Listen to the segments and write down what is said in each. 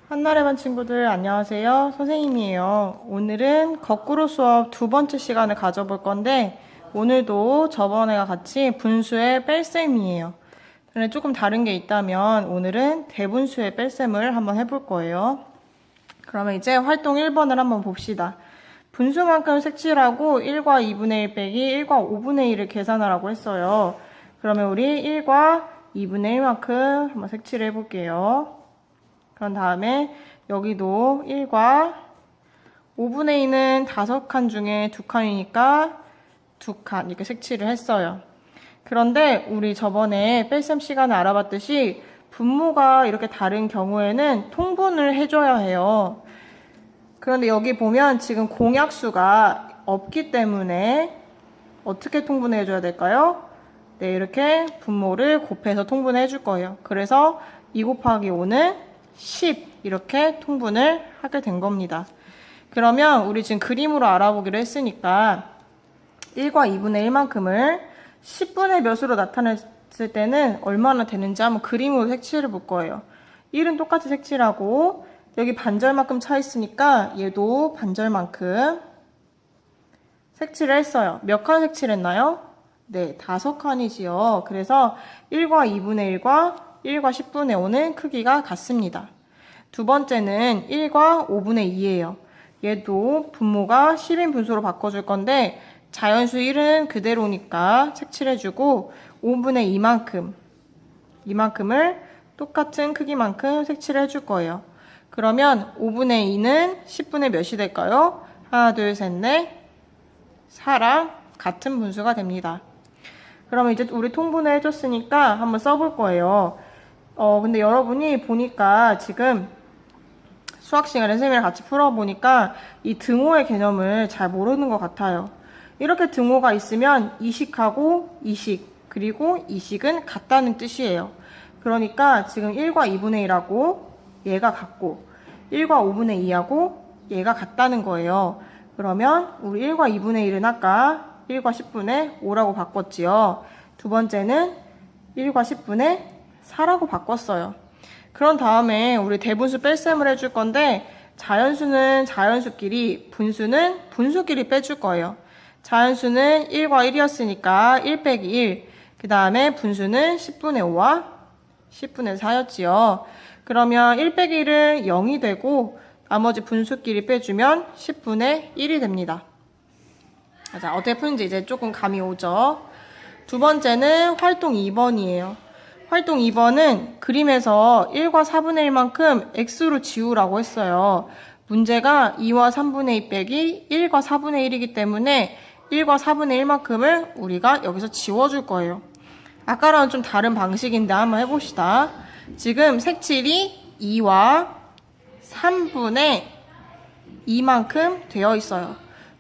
한나래 반 친구들 안녕하세요. 선생님이에요. 오늘은 거꾸로 수업 두 번째 시간을 가져볼 건데 오늘도 저번에와 같이 분수의 뺄셈이에요. 근데 조금 다른 게 있다면 오늘은 대분수의 뺄셈을 한번 해볼 거예요. 그러면 이제 활동 1번을 한번 봅시다. 분수만큼 색칠하고 1과 2분의 1 빼기 1과 5분의 1을 계산하라고 했어요. 그러면 우리 1과 2분의 1만큼 한번 색칠을 해볼게요. 그런 다음에 여기도 1과 5분의 2는 5칸 중에 2칸이니까 2칸 이렇게 색칠을 했어요. 그런데 우리 저번에 뺄셈 시간에 알아봤듯이 분모가 이렇게 다른 경우에는 통분을 해줘야 해요. 그런데 여기 보면 지금 공약수가 없기 때문에 어떻게 통분을 해줘야 될까요? 네, 이렇게 분모를 곱해서 통분을 해줄 거예요. 그래서 2 곱하기 5는 10 이렇게 통분을 하게 된 겁니다. 그러면 우리 지금 그림으로 알아보기로 했으니까 1과 2분의 1만큼을 10분의 몇으로 나타냈을 때는 얼마나 되는지 한번 그림으로 색칠을 볼 거예요. 1은 똑같이 색칠하고 여기 반절만큼 차 있으니까 얘도 반절만큼 색칠을 했어요. 몇 칸 색칠했나요? 네, 5칸이지요. 그래서 1과 2분의 1과 1과 10분의 5는 크기가 같습니다. 두 번째는 1과 5분의 2예요. 얘도 분모가 10인 분수로 바꿔줄 건데 자연수 1은 그대로니까 색칠해주고 5분의 2만큼을 똑같은 크기만큼 색칠해줄 거예요. 그러면 5분의 2는 10분의 몇이 될까요? 하나, 둘, 셋, 넷, 4랑 같은 분수가 됩니다. 그러면 이제 우리 통분을 해줬으니까 한번 써볼 거예요. 근데 여러분이 보니까 지금 수학 시간에 선생님이랑 같이 풀어보니까 이 등호의 개념을 잘 모르는 것 같아요. 이렇게 등호가 있으면 이식하고 이식, 그리고 이식은 같다는 뜻이에요. 그러니까 지금 1과 2분의 1하고 얘가 같고 1과 5분의 2하고 얘가 같다는 거예요. 그러면 우리 1과 2분의 1은 아까 1과 10분의 5라고 바꿨지요. 두 번째는 1과 10분의 4라고 바꿨어요. 그런 다음에 우리 대분수 뺄셈을 해줄 건데 자연수는 자연수끼리, 분수는 분수끼리 빼줄 거예요. 자연수는 1과 1이었으니까 1 빼기 1, 그 다음에 분수는 10분의 5와 10분의 4였지요. 그러면 1 빼기 1은 0이 되고 나머지 분수끼리 빼주면 10분의 1이 됩니다. 자, 어떻게 푸는지 이제 조금 감이 오죠. 두 번째는 활동 2번이에요. 활동 2번은 그림에서 1과 4분의 1만큼 x로 지우라고 했어요. 문제가 2와 3분의 2 빼기 1과 4분의 1이기 때문에 1과 4분의 1만큼을 우리가 여기서 지워줄 거예요. 아까랑은 좀 다른 방식인데 한번 해봅시다. 지금 색칠이 2와 3분의 2만큼 되어 있어요.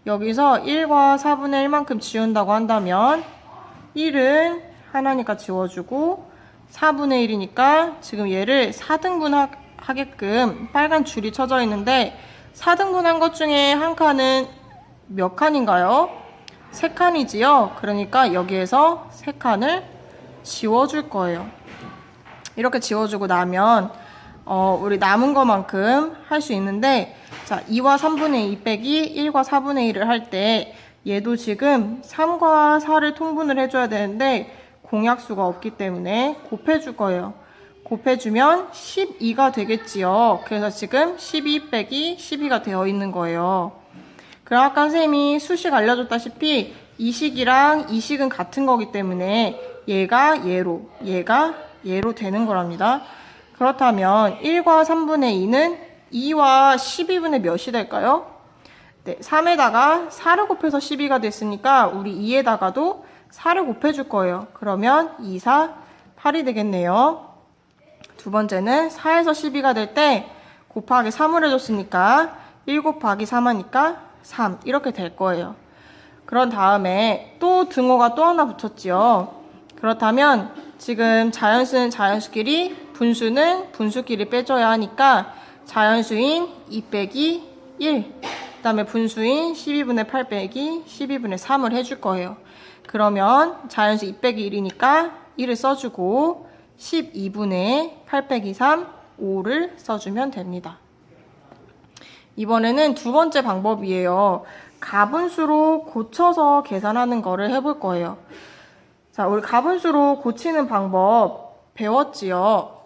여기서 1과 4분의 1만큼 지운다고 한다면 1은 하나니까 지워주고 4분의 1이니까 지금 얘를 4등분 하게끔 빨간 줄이 쳐져 있는데 4등분 한 것 중에 한 칸은 몇 칸인가요? 3칸이지요. 그러니까 여기에서 3칸을 지워줄 거예요. 이렇게 지워주고 나면 우리 남은 것만큼 할 수 있는데 자 2와 3분의 2 빼기 1과 4분의 1을 할 때 얘도 지금 3과 4를 통분을 해줘야 되는데 공약수가 없기 때문에 곱해줄 거예요. 곱해주면 12가 되겠지요. 그래서 지금 12 빼기 12가 되어 있는 거예요. 그럼 아까 선생님이 수식 알려줬다시피 이식이랑 이식은 같은 거기 때문에 얘가 얘로, 얘가 얘로 되는 거랍니다. 그렇다면 1과 3분의 2는 2와 12분의 몇이 될까요? 네, 3에다가 4를 곱해서 12가 됐으니까 우리 2에다가도 4를 곱해줄 거예요. 그러면 2, 4, 8이 되겠네요. 두 번째는 4에서 12가 될 때 곱하기 3을 해줬으니까 1 곱하기 3 하니까 3 이렇게 될 거예요. 그런 다음에 또 등호가 또 하나 붙었지요. 그렇다면 지금 자연수는 자연수끼리, 분수는 분수끼리 빼줘야 하니까 자연수인 2 빼기 1, 그 다음에 분수인 12분의 8 빼기 12분의 3을 해줄 거예요. 그러면 자연수 2 빼기 1이니까 1을 써주고 12분의 8 빼기 3, 5를 써주면 됩니다. 이번에는 두 번째 방법이에요. 가분수로 고쳐서 계산하는 거를 해볼 거예요. 자, 우리 가분수로 고치는 방법 배웠지요?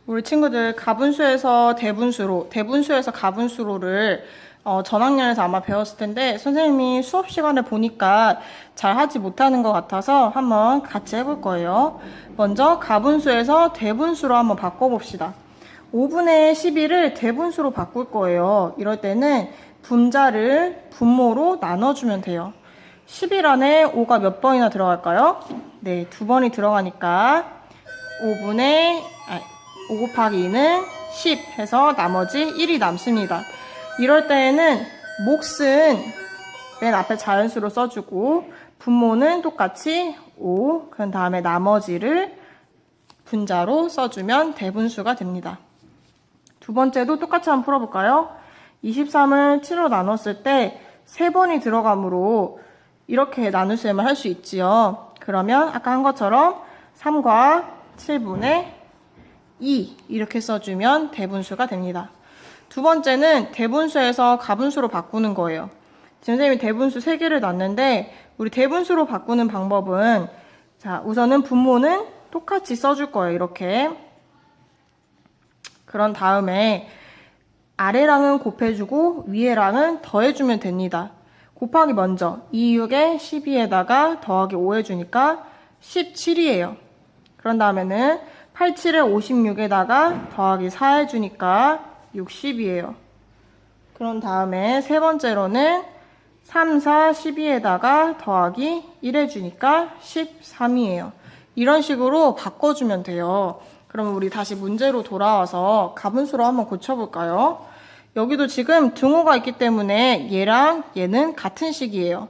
우리 친구들 가분수에서 대분수로, 대분수에서 가분수로를 전학년에서 아마 배웠을 텐데 선생님이 수업 시간에 보니까 잘 하지 못하는 것 같아서 한번 같이 해볼 거예요. 먼저 가분수에서 대분수로 한번 바꿔봅시다. 5분의 12를 대분수로 바꿀 거예요. 이럴 때는 분자를 분모로 나눠주면 돼요. 11 안에 5가 몇 번이나 들어갈까요? 네, 2번이 들어가니까 5 곱하기 2는 10 해서 나머지 1이 남습니다. 이럴 때에는 몫은 맨 앞에 자연수로 써주고 분모는 똑같이 5, 그 다음에 나머지를 분자로 써주면 대분수가 됩니다. 두 번째도 똑같이 한번 풀어볼까요? 23을 7로 나눴을 때 3번이 들어가므로 이렇게 나눗셈을 할 수 있지요. 그러면 아까 한 것처럼 3과 7분의 2 이렇게 써주면 대분수가 됩니다. 두 번째는 대분수에서 가분수로 바꾸는 거예요. 지금 선생님이 대분수 3개를 놨는데 우리 대분수로 바꾸는 방법은 자, 우선은 분모는 똑같이 써줄 거예요. 이렇게. 그런 다음에 아래랑은 곱해주고 위에랑은 더해주면 됩니다. 곱하기 먼저 26에 12에다가 더하기 5 해주니까 17이에요. 그런 다음에는 87에 56에다가 더하기 4 해주니까 60이에요. 그런 다음에 세 번째로는 3, 4, 12에다가 더하기 1 해주니까 13이에요. 이런 식으로 바꿔주면 돼요. 그러면 우리 다시 문제로 돌아와서 가분수로 한번 고쳐볼까요? 여기도 지금 등호가 있기 때문에 얘랑 얘는 같은 식이에요.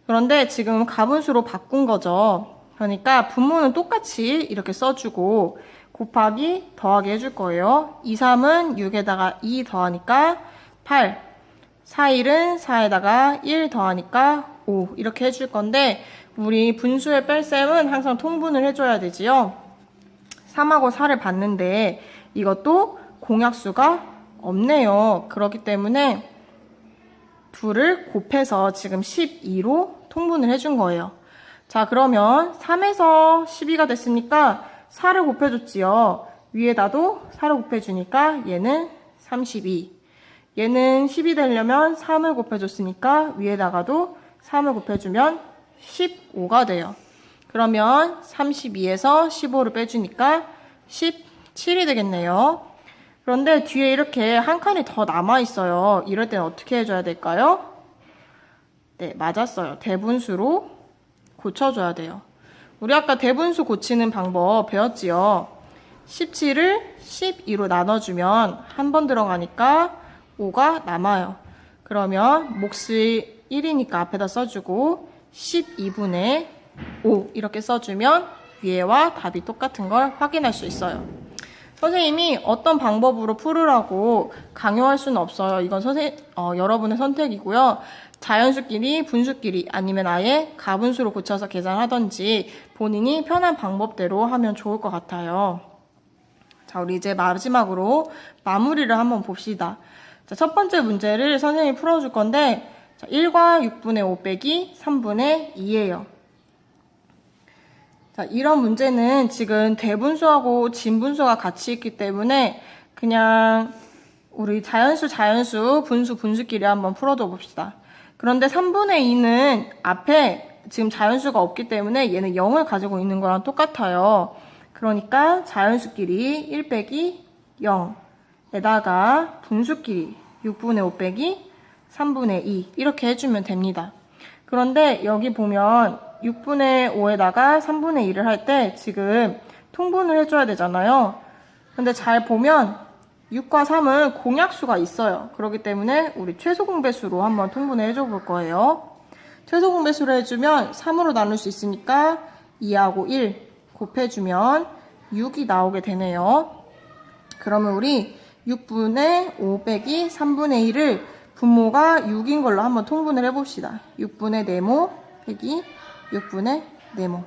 그런데 지금 가분수로 바꾼 거죠. 그러니까 분모는 똑같이 이렇게 써주고 곱하기 더하기 해줄 거예요. 2, 3은 6에다가 2 더하니까 8, 4, 1은 4에다가 1 더하니까 5 이렇게 해줄 건데 우리 분수의 뺄셈은 항상 통분을 해줘야 되지요. 3하고 4를 봤는데 이것도 공약수가 없네요. 그렇기 때문에 둘을 곱해서 지금 12로 통분을 해준 거예요. 자, 그러면 3에서 12가 됐으니까 4를 곱해줬지요. 위에다도 4를 곱해주니까 얘는 32. 얘는 10이 되려면 3을 곱해줬으니까 위에다가도 3을 곱해주면 15가 돼요. 그러면 32에서 15를 빼주니까 17이 되겠네요. 그런데 뒤에 이렇게 한 칸이 더 남아있어요. 이럴 때는 어떻게 해줘야 될까요? 네, 맞았어요. 대분수로 고쳐줘야 돼요. 우리 아까 대분수 고치는 방법 배웠지요? 17을 12로 나눠주면 한 번 들어가니까 5가 남아요. 그러면 몫이 1이니까 앞에다 써주고 12분의 5 이렇게 써주면 위에와 답이 똑같은 걸 확인할 수 있어요. 선생님이 어떤 방법으로 풀으라고 강요할 수는 없어요. 이건 여러분의 선택이고요. 자연수끼리, 분수끼리 아니면 아예 가분수로 고쳐서 계산하던지 본인이 편한 방법대로 하면 좋을 것 같아요. 자, 우리 이제 마지막으로 마무리를 한번 봅시다. 자, 첫 번째 문제를 선생님이 풀어줄 건데 자, 1과 6분의 5 빼기 3분의 2예요. 자, 이런 문제는 지금 대분수하고 진분수가 같이 있기 때문에 그냥 우리 자연수, 분수끼리 한번 풀어줘 봅시다. 그런데 3분의 2는 앞에 지금 자연수가 없기 때문에 얘는 0을 가지고 있는 거랑 똑같아요. 그러니까 자연수끼리 1 빼기 0에다가 분수끼리 6분의 5 빼기 3분의 2 이렇게 해주면 됩니다. 그런데 여기 보면 6분의 5에다가 3분의 2를 할 때 지금 통분을 해줘야 되잖아요. 근데 잘 보면 6과 3은 공약수가 있어요. 그렇기 때문에 우리 최소공배수로 한번 통분을 해줘 볼 거예요. 최소공배수로 해주면 3으로 나눌 수 있으니까 2하고 1 곱해주면 6이 나오게 되네요. 그러면 우리 6분의 5 빼기 3분의 1을 분모가 6인 걸로 한번 통분을 해봅시다. 6분의 네모 빼기 6분의 네모.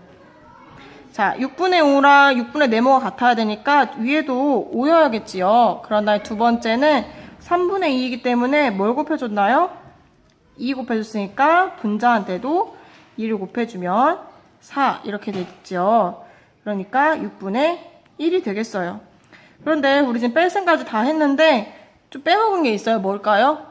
자, 6분의 5랑 6분의 네모가 같아야 되니까 위에도 5여야겠지요. 그런 다음에 두 번째는 3분의 2이기 때문에 뭘 곱해줬나요? 2 곱해줬으니까 분자한테도 2를 곱해주면 4 이렇게 되겠죠. 그러니까 6분의 1이 되겠어요. 그런데 우리 지금 뺄 생까지 다 했는데 좀 빼먹은 게 있어요. 뭘까요?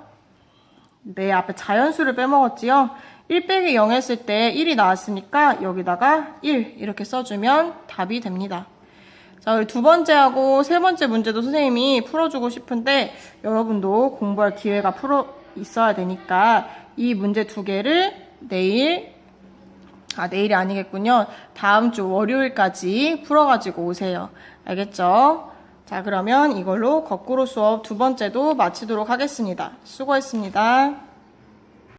네, 앞에 자연수를 빼먹었지요. 1 빼기 0 했을 때 1이 나왔으니까 여기다가 1 이렇게 써주면 답이 됩니다. 자, 우리 두 번째하고 세 번째 문제도 선생님이 풀어주고 싶은데 여러분도 공부할 기회가 있어야 되니까 이 문제 두 개를 내일이 아니겠군요. 다음 주 월요일까지 풀어가지고 오세요. 알겠죠? 자, 그러면 이걸로 거꾸로 수업 두 번째도 마치도록 하겠습니다. 수고했습니다.